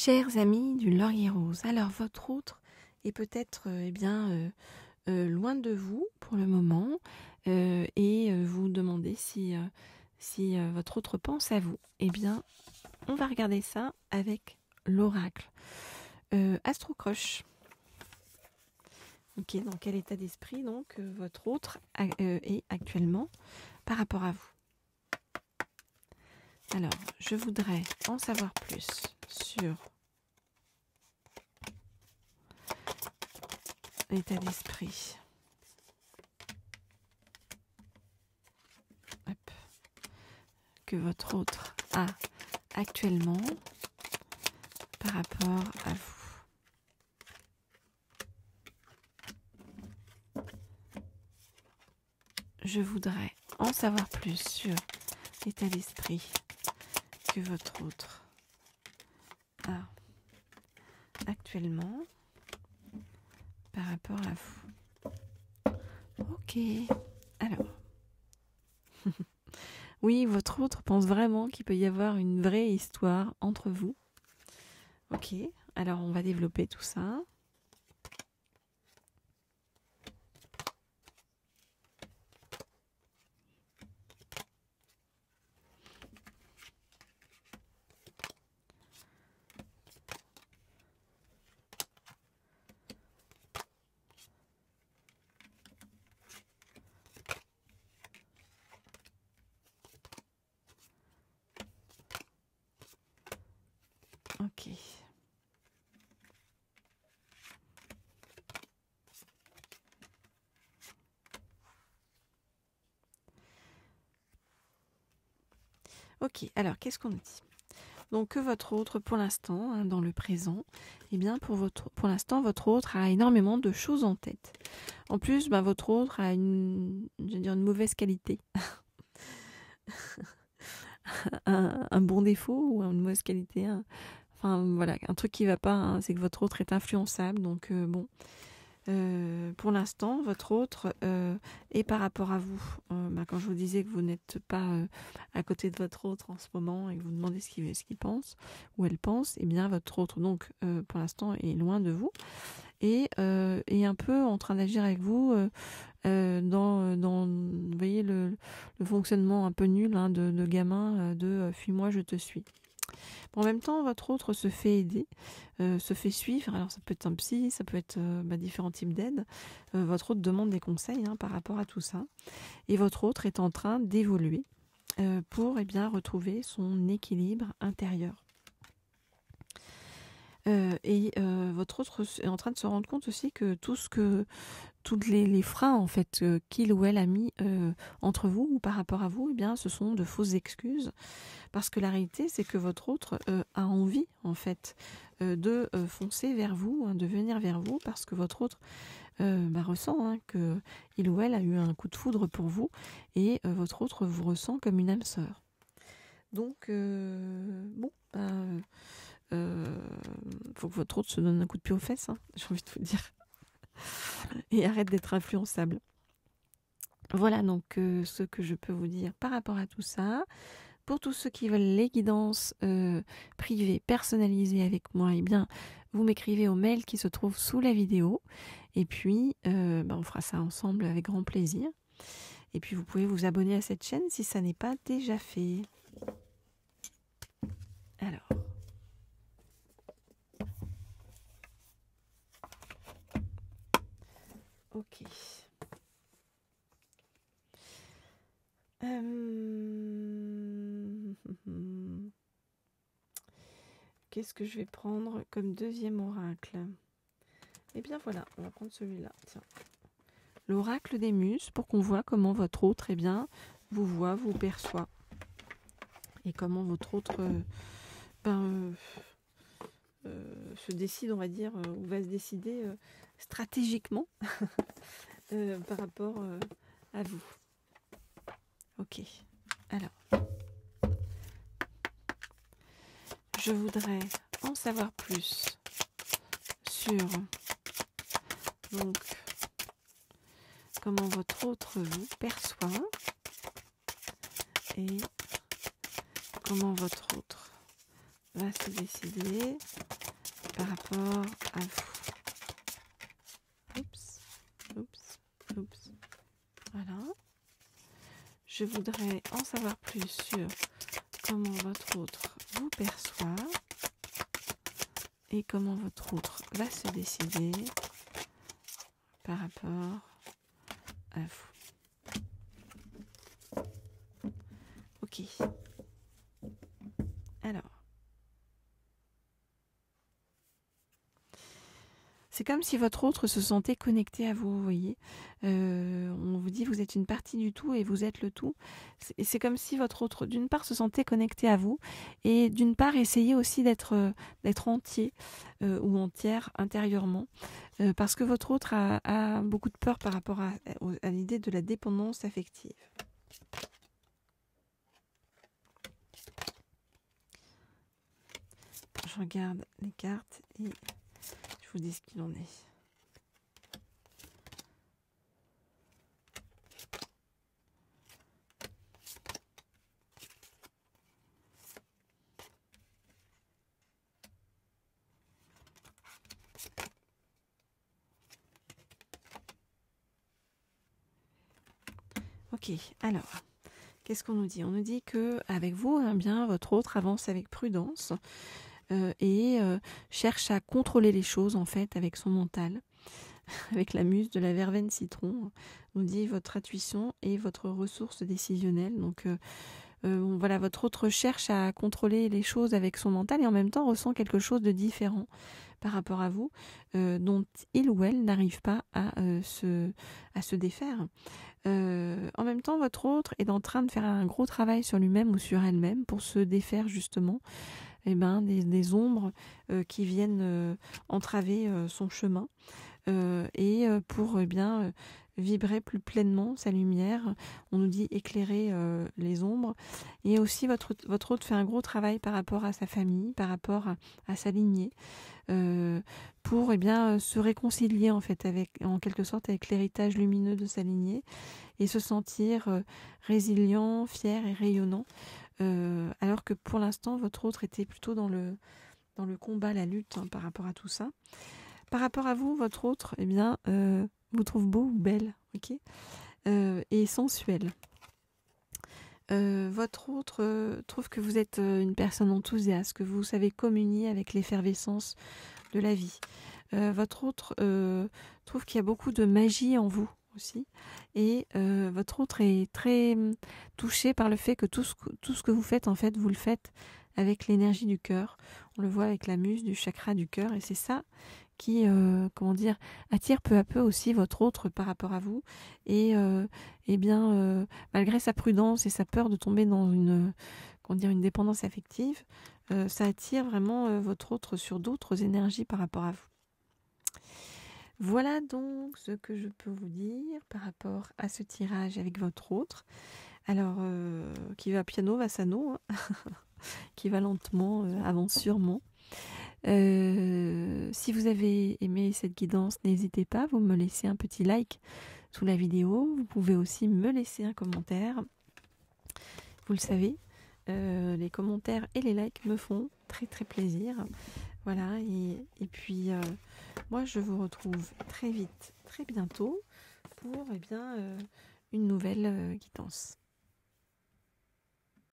Chers amis du Laurier Rose, alors votre autre est peut-être loin de vous pour le moment et vous demandez si votre autre pense à vous. Eh bien, on va regarder ça avec l'oracle. Astrocroche. Ok, dans quel état d'esprit donc votre autre est actuellement par rapport à vous? Alors, je voudrais en savoir plus sur l'état d'esprit. Hop. Que votre autre a actuellement par rapport à vous. Je voudrais en savoir plus sur l'état d'esprit que votre autre a actuellement par rapport à vous. Ok, alors. Oui, votre autre pense vraiment qu'il peut y avoir une vraie histoire entre vous. Ok, alors on va développer tout ça. Ok. Ok, alors qu'est-ce qu'on nous dit? Donc que votre autre, pour l'instant, hein, dans le présent, eh bien pour l'instant, votre autre a énormément de choses en tête. En plus, votre autre a une mauvaise qualité. un bon défaut ou une mauvaise qualité. Enfin voilà, un truc qui va pas, hein, c'est que votre autre est influençable. Donc bon. Pour l'instant, votre autre est par rapport à vous. Quand je vous disais que vous n'êtes pas à côté de votre autre en ce moment et que vous demandez ce qu'il pense ou elle pense, eh bien votre autre, donc pour l'instant, est loin de vous et est un peu en train d'agir avec vous dans vous voyez le fonctionnement un peu nul de gamin de fuis-moi, je te suis. En même temps, votre autre se fait aider, se fait suivre. Alors ça peut être un psy, ça peut être différents types d'aides. Votre autre demande des conseils par rapport à tout ça. Et votre autre est en train d'évoluer pour retrouver son équilibre intérieur. Votre autre est en train de se rendre compte aussi que tous les freins en fait qu'il ou elle a mis entre vous ou par rapport à vous, eh bien ce sont de fausses excuses, parce que la réalité c'est que votre autre a envie en fait de foncer vers vous, de venir vers vous, parce que votre autre ressent que il ou elle a eu un coup de foudre pour vous et votre autre vous ressent comme une âme sœur. Donc faut que votre autre se donne un coup de pied aux fesses, j'ai envie de vous dire. Et arrête d'être influençable. Voilà donc ce que je peux vous dire par rapport à tout ça. Pour tous ceux qui veulent les guidances privées, personnalisées avec moi, eh bien, vous m'écrivez au mail qui se trouve sous la vidéo. Et puis, on fera ça ensemble avec grand plaisir. Et puis, vous pouvez vous abonner à cette chaîne si ça n'est pas déjà fait. Alors. Ok. Qu'est-ce que je vais prendre comme deuxième oracle? Eh bien voilà, on va prendre celui-là. Tiens. L'oracle des muses, pour qu'on voit comment votre autre vous voit, vous perçoit. Et comment votre autre se décide, on va dire, ou va se décider stratégiquement par rapport à vous. Ok, alors, je voudrais en savoir plus sur donc comment votre autre vous perçoit et comment votre autre va se décider par rapport à vous. Oups, oups, oups. Voilà. Je voudrais en savoir plus sur comment votre autre vous perçoit et comment votre autre va se décider par rapport à vous. Ok. Alors. C'est comme si votre autre se sentait connecté à vous, vous voyez. On vous dit vous êtes une partie du tout et vous êtes le tout. C'est comme si votre autre, d'une part, se sentait connecté à vous et d'une part, essayait aussi d'être entier ou entière intérieurement. Parce que votre autre a beaucoup de peur par rapport à l'idée de la dépendance affective. Je regarde les cartes et je vous dis ce qu'il en est. Ok, alors, qu'est-ce qu'on nous dit? On nous dit que avec vous, bien, votre autre avance avec prudence et cherche à contrôler les choses en fait avec son mental. Avec la muse de la verveine citron, nous dit votre intuition et votre ressource décisionnelle. Donc voilà, votre autre cherche à contrôler les choses avec son mental et en même temps ressent quelque chose de différent par rapport à vous, dont il ou elle n'arrive pas à se défaire. En même temps, votre autre est en train de faire un gros travail sur lui-même ou sur elle-même pour se défaire justement des ombres qui viennent entraver son chemin. Et pour vibrer plus pleinement sa lumière, on nous dit éclairer les ombres. Et aussi votre autre fait un gros travail par rapport à sa famille, par rapport à sa lignée, pour se réconcilier en fait en quelque sorte avec l'héritage lumineux de sa lignée et se sentir résilient, fier et rayonnant. Alors que pour l'instant votre autre était plutôt dans le combat, la lutte par rapport à tout ça. Par rapport à vous, votre autre, vous trouve beau ou belle, ok, et sensuel. Votre autre trouve que vous êtes une personne enthousiaste, que vous savez communier avec l'effervescence de la vie. Votre autre trouve qu'il y a beaucoup de magie en vous aussi, et votre autre est très touché par le fait que tout ce que vous faites, en fait, vous le faites avec l'énergie du cœur. On le voit avec la muse du chakra du cœur, et c'est ça qui attire peu à peu aussi votre autre par rapport à vous et malgré sa prudence et sa peur de tomber dans une dépendance affective, ça attire vraiment votre autre sur d'autres énergies par rapport à vous. Voilà donc ce que je peux vous dire par rapport à ce tirage avec votre autre. Alors, qui va piano va sano, hein. Qui va lentement, avance sûrement. Si vous avez aimé cette guidance, n'hésitez pas, vous me laissez un petit like sous la vidéo. Vous pouvez aussi me laisser un commentaire. Vous le savez, les commentaires et les likes me font très très plaisir. Voilà, et puis moi je vous retrouve très vite, très bientôt pour une nouvelle guidance.